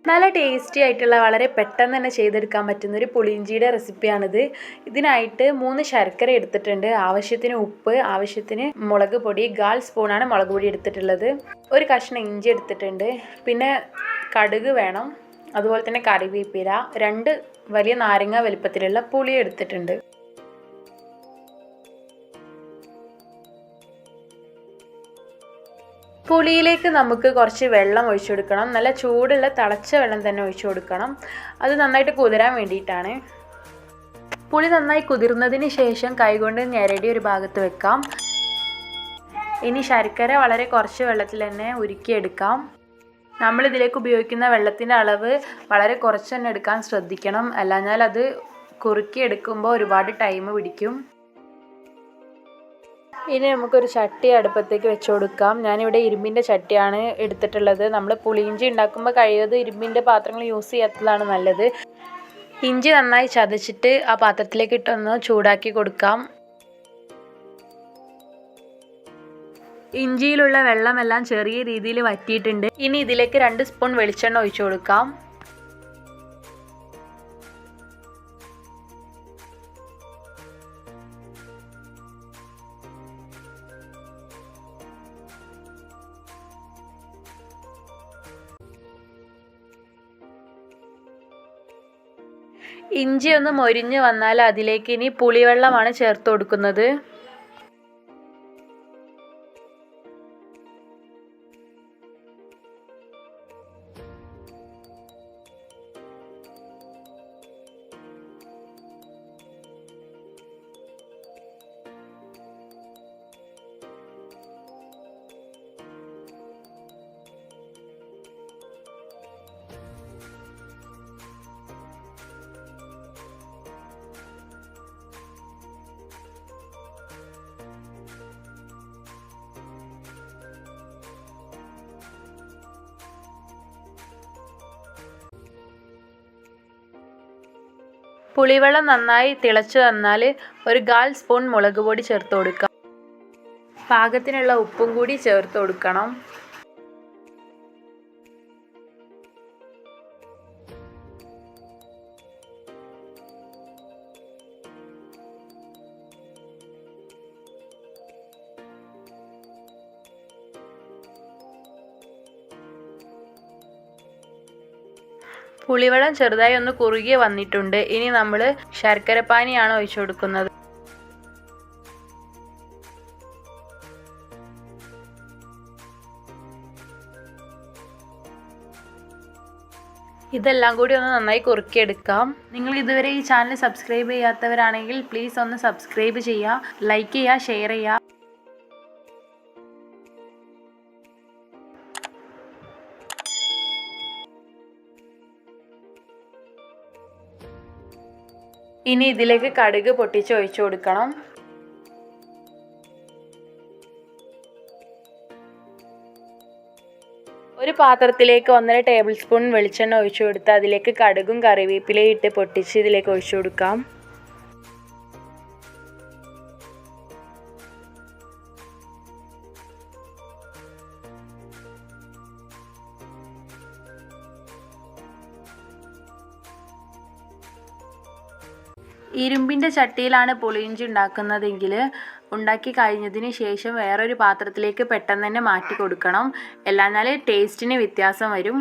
നല്ല ടേസ്റ്റി ആയിട്ടുള്ള വളരെ പെട്ടെന്ന് തന്നെ ചെയ്തെടുക്കാൻ പറ്റുന്ന ഒരു പുളിയിഞ്ചിയുടെ റെസിപ്പിയാണിത്. ഇതിനായിട്ട് 3 ശർക്കര എടുത്തിട്ടുണ്ട്, ആവശ്യത്തിന് ഉപ്പ്, ആവശ്യത്തിന് മുളക് പൊടി, 1/4 സ്പൂണാണ് മുളക് പൊടി എടുത്തിട്ടുള്ളത്, ഒരു കഷ്ണം ഇഞ്ചി എടുത്തിട്ടുണ്ട്, പിന്നെ കടുക് വേണം, അതുപോലെ തന്നെ കറിവേപ്പില, 2 വലിയ നാരങ്ങ വലിപ്പത്തിലുള്ള പുളി എടുത്തിട്ടുണ്ട്. പുളിയിലേക്ക് നമുക്ക് കുറച്ച് വെള്ളം ഒഴിച്ചു കൊടുക്കണം. നല്ല ചൂടുള്ള തിളച്ച വെള്ളം തന്നെ ഒഴിച്ചു കൊടുക്കണം. അത് നന്നായിട്ട് കുതിരാൻ വേണ്ടിയിട്ടാണ്. പുളി നന്നായി കുതിർന്നതിന് ശേഷം കൈകൊണ്ട് ഞെരടി ഒരു ഭാഗത്ത് വെക്കാം. ഇനി ശർക്കര വളരെ കുറച്ച് വെള്ളത്തിൽ തന്നെ ഉരുക്കിയെടുക്കാം. നമ്മളിതിലേക്ക് ഉപയോഗിക്കുന്ന വെള്ളത്തിൻ്റെ അളവ് വളരെ കുറച്ച് തന്നെ എടുക്കാൻ ശ്രദ്ധിക്കണം, അല്ലാഞ്ഞാൽ അത് കുറുക്കിയെടുക്കുമ്പോൾ ഒരുപാട് ടൈം പിടിക്കും. ഇനി നമുക്കൊരു ചട്ടി അടുപ്പത്തേക്ക് വെച്ച് കൊടുക്കാം. ഞാനിവിടെ ഇരുമ്പിൻ്റെ ചട്ടിയാണ് എടുത്തിട്ടുള്ളത്. നമ്മൾ പുളിയിഞ്ചി ഉണ്ടാക്കുമ്പോൾ കഴിയുന്നത് ഇരുമ്പിൻ്റെ പാത്രങ്ങൾ യൂസ് ചെയ്യാത്തതാണ് നല്ലത്. ഇഞ്ചി നന്നായി ചതച്ചിട്ട് ആ പാത്രത്തിലേക്ക് ഇട്ടൊന്ന് ചൂടാക്കി കൊടുക്കാം. ഇഞ്ചിയിലുള്ള വെള്ളമെല്ലാം ചെറിയ രീതിയിൽ വറ്റിയിട്ടുണ്ട്. ഇനി ഇതിലേക്ക് 2 സ്പൂൺ വെളിച്ചെണ്ണ ഒഴിച്ചു കൊടുക്കാം. ഇഞ്ചി ഒന്ന് മൊരിഞ്ഞ് വന്നാൽ അതിലേക്ക് ഇനി പുളിവെള്ളമാണ് ചേർത്ത് കൊടുക്കുന്നത്. പുളിവെള്ളം നന്നായി തിളച്ചു വന്നാൽ ഒരു 1/4 സ്പൂൺ മുളക് പൊടി ചേർത്ത് കൊടുക്കാം. പാകത്തിനുള്ള ഉപ്പും കൂടി ചേർത്ത് കൊടുക്കണം. പുളിവെള്ളം ചെറുതായി ഒന്ന് കുറുകി വന്നിട്ടുണ്ട്. ഇനി നമ്മൾ ശർക്കരപ്പാനിയാണ് ഒഴിച്ചു കൊടുക്കുന്നത്. ഇതെല്ലാം കൂടി ഒന്ന് നന്നായി കുറുക്കിയെടുക്കാം. നിങ്ങൾ ഇതുവരെ ഈ ചാനൽ സബ്സ്ക്രൈബ് ചെയ്യാത്തവരാണെങ്കിൽ പ്ലീസ് ഒന്ന് സബ്സ്ക്രൈബ് ചെയ്യുക, ലൈക്ക് ചെയ്യുക, ഷെയർ ചെയ്യുക. ഇനി ഇതിലേക്ക് കടുക് പൊട്ടിച്ച് ഒഴിച്ചു കൊടുക്കണം. ഒരു പാത്രത്തിലേക്ക് 1.5 ടേബിൾ സ്പൂൺ വെളിച്ചെണ്ണ ഒഴിച്ചു കൊടുത്ത് അതിലേക്ക് കടുകും കറിവേപ്പിലയും ഇട്ട് പൊട്ടിച്ച് ഇതിലേക്ക് ഒഴിച്ചു കൊടുക്കാം. ഇരുമ്പിൻ്റെ ചട്ടിയിലാണ് പുളിയിഞ്ചി ഉണ്ടാക്കുന്നതെങ്കിൽ ഉണ്ടാക്കി കഴിഞ്ഞതിന് ശേഷം വേറൊരു പാത്രത്തിലേക്ക് പെട്ടെന്ന് തന്നെ മാറ്റി കൊടുക്കണം, അല്ലാഞ്ഞാൽ ടേസ്റ്റിന് വ്യത്യാസം വരും.